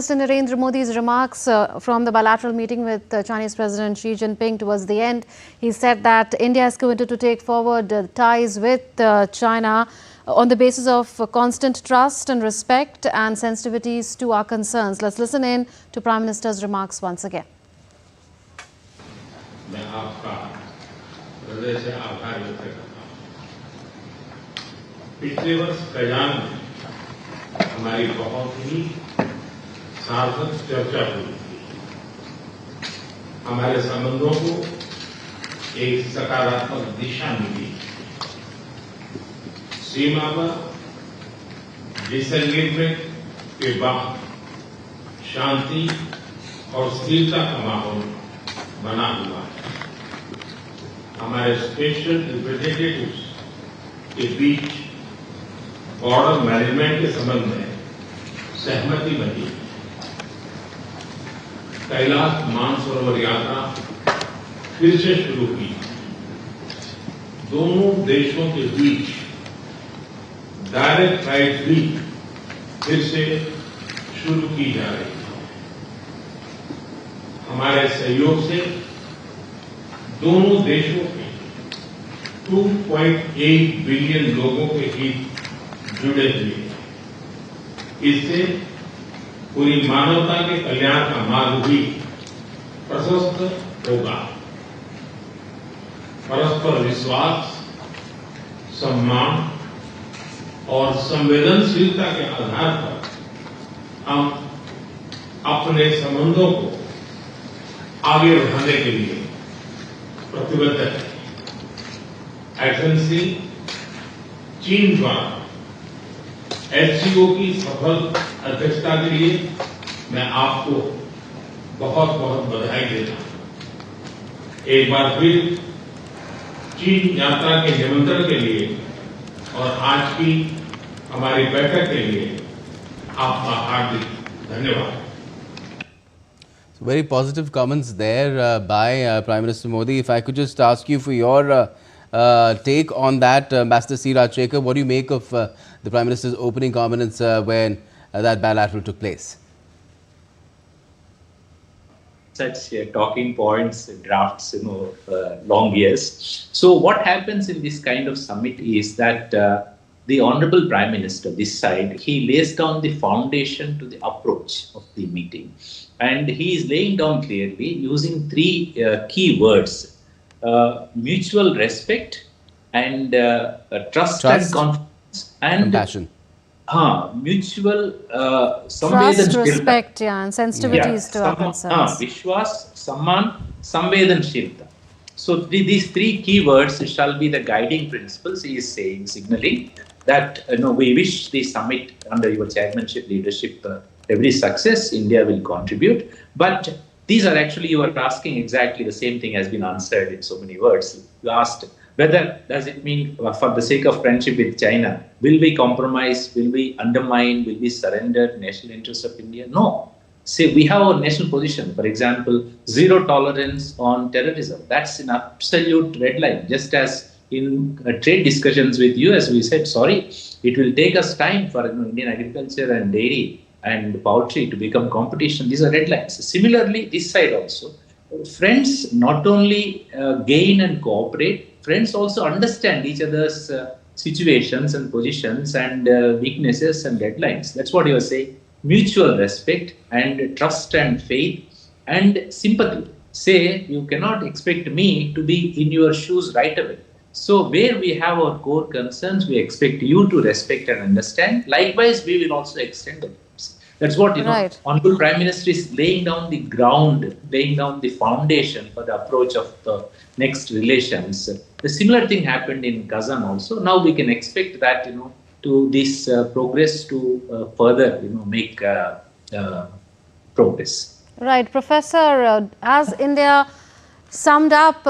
President Narendra Modi's remarks from the bilateral meeting with Chinese President Xi Jinping towards the end. He said that India is committed to take forward ties with China on the basis of constant trust and respect and sensitivities to our concerns. Let's listen in to Prime Minister's remarks once again. मैं आपका हृदय से आभार व्यक्त करता हूं। पिछले वर्ष कयान में हमारी बहुत ही सार्थक चर्चा हुई थी। हमारे संबंधों को एक सकारात्मक दिशा मिली। सीमा पर डिसएंगेजमेंट के बाद शांति और स्थिरता का माहौल बना हुआ है। हमारे स्पेशल रिप्रेजेंटेटिव्स के बीच बॉर्डर मैनेजमेंट के संबंध में सहमति बनी। कैलाश मानसरोवर यात्रा फिर से शुरू की। दोनों देशों के बीच डायरेक्ट फ्लाइट भी फिर से शुरू की जा रही है। हमारे सहयोग से दोनों देशों के 2.8 बिलियन लोगों के हित जुड़े हुए हैं। इससे पूरी मानवता के कल्याण का मार्ग भी प्रशस्त होगा। परस्पर विश्वास, सम्मान और संवेदनशीलता के आधार पर हम अपने संबंधों को आगे बढ़ाने के लिए प्रतिबद्ध है। एक्सेलेंसी, चीन द्वारा SCO की सफल अध्यक्षता के लिए मैं आपको बहुत बहुत बधाई देता हूं। एक बार फिर चीन यात्रा के निमंत्रण के लिए और आज की हमारी बैठक के लिए आपका हार्दिक धन्यवाद। Very positive comments there by Prime Minister Modi. If I could just ask you for your take on that, Ambassador C. Rajshekar, what do you make of the Prime Minister's opening comments when that bilateral took place? Such talking points, drafts, long years. So what happens in this kind of summit is that the Honorable Prime Minister, this side, he lays down the foundation to the approach of the meeting. And he is laying down clearly using three key words: mutual respect and trust and confidence and compassion. Mutual trust, respect, and sensitivities to our concerns. Vishwas, Samman, Samvedanshilta. So these three key words shall be the guiding principles. He is saying, signaling that we wish the summit under your chairmanship, leadership, every success India will contribute. But these are actually, you are asking exactly the same thing has been answered in so many words. You asked whether does it mean for the sake of friendship with China, will we compromise, will we undermine, will we surrender national interests of India? No. Say we have our national position, for example, zero tolerance on terrorism. That's an absolute red line. Just as in trade discussions with US, we said, sorry, it will take us time for Indian agriculture and dairy and poultry to become competition. These are red lines. Similarly, this side also, friends not only gain and cooperate, friends also understand each other's situations and positions and weaknesses and red lines. That's what you are saying. Mutual respect and trust and faith and sympathy. Say, you cannot expect me to be in your shoes right away. So where we have our core concerns, we expect you to respect and understand. Likewise, we will also extend them. That's what, Honorable Prime Minister is laying down the ground, laying down the foundation for the approach of the next relations. The similar thing happened in Kazan also. Now we can expect that, to this progress to further, make progress. Right. Professor, as India summed up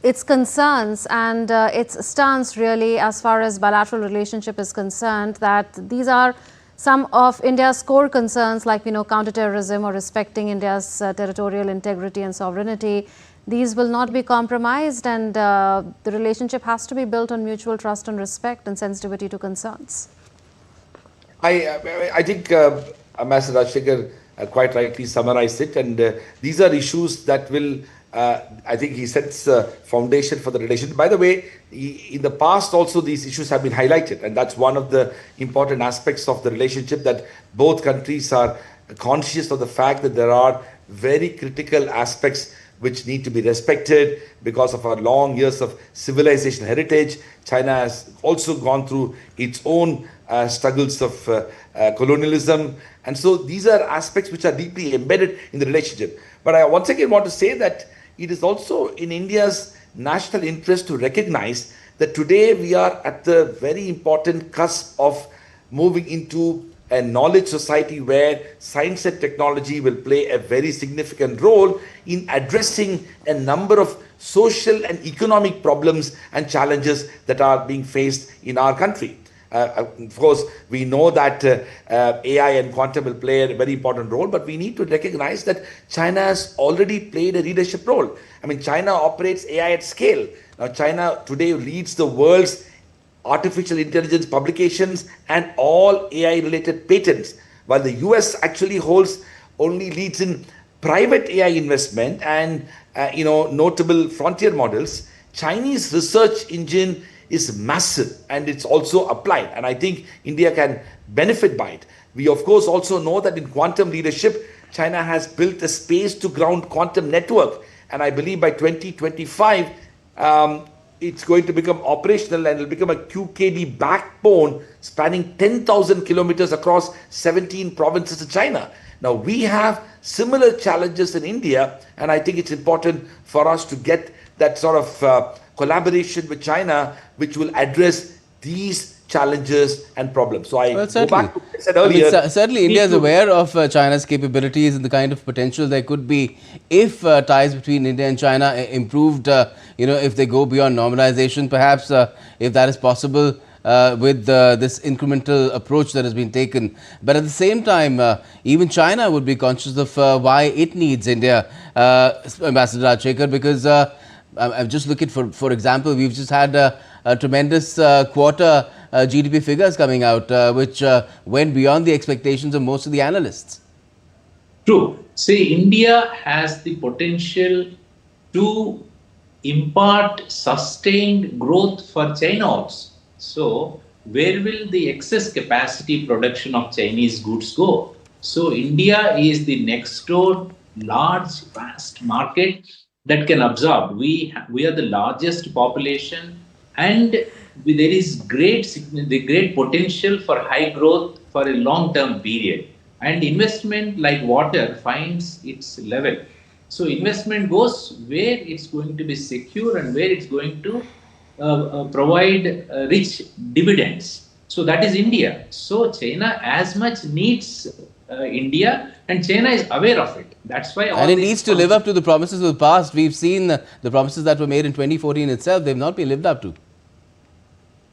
its concerns and its stance really as far as bilateral relationship is concerned, that these are some of India's core concerns like, counterterrorism or respecting India's territorial integrity and sovereignty. These will not be compromised, and the relationship has to be built on mutual trust and respect and sensitivity to concerns. I think Ambassador Rajshekar quite rightly summarized it. And these are issues that will, I think he sets foundation for the relationship. By the way, in the past also these issues have been highlighted, and that's one of the important aspects of the relationship, that both countries are conscious of the fact that there are very critical aspects which need to be respected because of our long years of civilization heritage. China has also gone through its own struggles of colonialism. And so these are aspects which are deeply embedded in the relationship. But I once again want to say that it is also in India's national interest to recognize that today we are at the very important cusp of moving into a knowledge society where science and technology will play a very significant role in addressing a number of social and economic problems and challenges that are being faced in our country. Of course, we know that AI and quantum will play a very important role, but we need to recognize that China has already played a leadership role. I mean, China operates AI at scale. Now, China today leads the world's artificial intelligence publications and all AI related patents, while the US actually leads in private AI investment and notable frontier models. Chinese research engine is massive and it's also applied, and I think India can benefit by it. We of course also know that in quantum leadership, China has built a space to ground quantum network, and I believe by 2025 it's going to become operational and it will become a QKD backbone spanning 10,000 kilometers across 17 provinces in China. Now, we have similar challenges in India, and I think it's important for us to get that sort of collaboration with China, which will address these challenges and problems. So I go back to what I said earlier. Certainly, India is aware of China's capabilities and the kind of potential there could be if ties between India and China improved, if they go beyond normalization, perhaps if that is possible with this incremental approach that has been taken. But at the same time, even China would be conscious of why it needs India, Ambassador Rajshekhar, because I'm just looking for example, we've just had a tremendous quarter GDP figures coming out, which went beyond the expectations of most of the analysts. True. See, India has the potential to impart sustained growth for China also. So, where will the excess capacity production of Chinese goods go? So, India is the next door large, vast market that can absorb. We are the largest population, and there is great potential for high growth for a long-term period. And investment, like water, finds its level. So investment goes where it's going to be secure and where it's going to provide rich dividends. So that is India. So China as much needs India, and China is aware of it. That's why. And it needs to live up to the promises of the past. We've seen the promises that were made in 2014 itself. They've not been lived up to.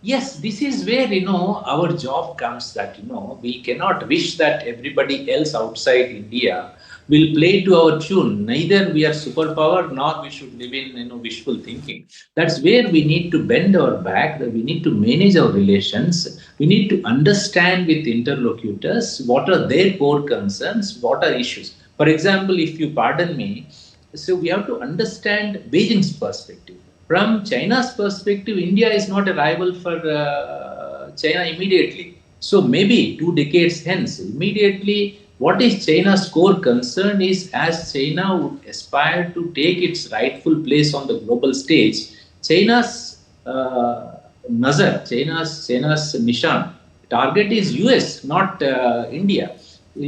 Yes, this is where, our job comes, that, we cannot wish that everybody else outside India will play to our tune. Neither we are superpower, nor we should live in, wishful thinking. That's where we need to bend our back, that we need to manage our relations. We need to understand with interlocutors what are their core concerns, what are issues. For example, if you pardon me, so we have to understand Beijing's perspective. From China's perspective, India is not a rival for China immediately. So maybe 2 decades hence, immediately, what is China's core concern is, as China would aspire to take its rightful place on the global stage, China's nazar, China's nishan, target is US, not India.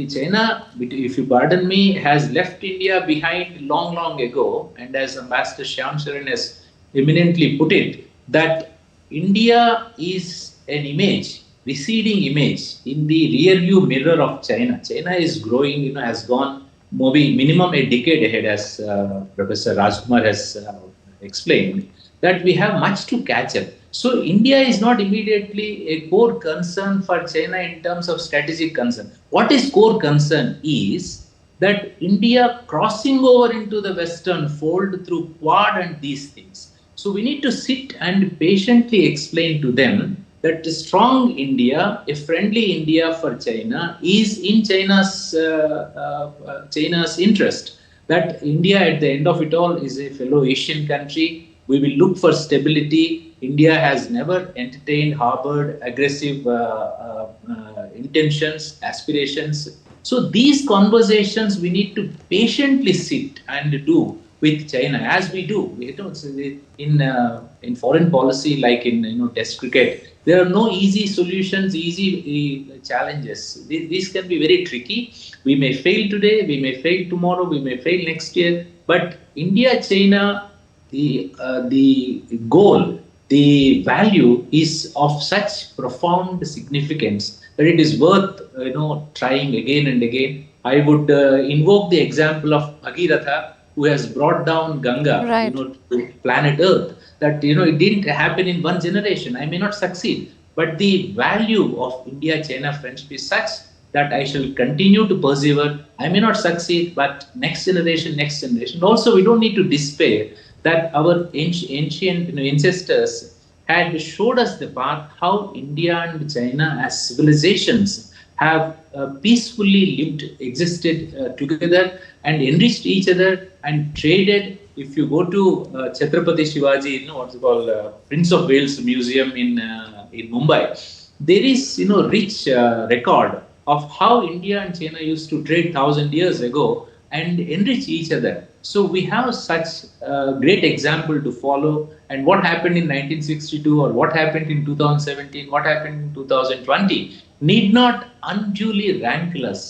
China, if you pardon me, has left India behind long ago, and as Ambassador Shyam Charan has eminently put it, that India is an image, receding image in the rear view mirror of China. China is growing, has gone maybe minimum a decade ahead, as Professor Rajkumar has explained, that we have much to catch up. So India is not immediately a core concern for China in terms of strategic concern. What is core concern is that India crossing over into the Western fold through Quad and these things. So we need to sit and patiently explain to them that a strong India, a friendly India for China, is in China's interest. That India, at the end of it all, is a fellow Asian country. We will look for stability. India has never entertained, harbored aggressive intentions, aspirations. So these conversations we need to patiently sit and do with China, as we do. In foreign policy, like in Test cricket, there are no easy solutions, easy challenges. These can be very tricky. We may fail today, we may fail tomorrow, we may fail next year. But India, China, the goal, the value is of such profound significance that it is worth trying again and again. I would invoke the example of Bhagirath, who has brought down Ganga, Right. to planet Earth. That it didn't happen in one generation. I may not succeed, but the value of India-China friendship is such that I shall continue to persevere. I may not succeed, but next generation. Also, we don't need to despair that our ancient ancestors had showed us the path how India and China as civilizations have peacefully existed together and enriched each other and traded. If you go to Chhatrapati Shivaji, what's it called, Prince of Wales Museum in Mumbai, there is rich record of how India and China used to trade 1,000 years ago and enrich each other. So we have such a great example to follow. And what happened in 1962 or what happened in 2017, what happened in 2020 need not unduly rankle us.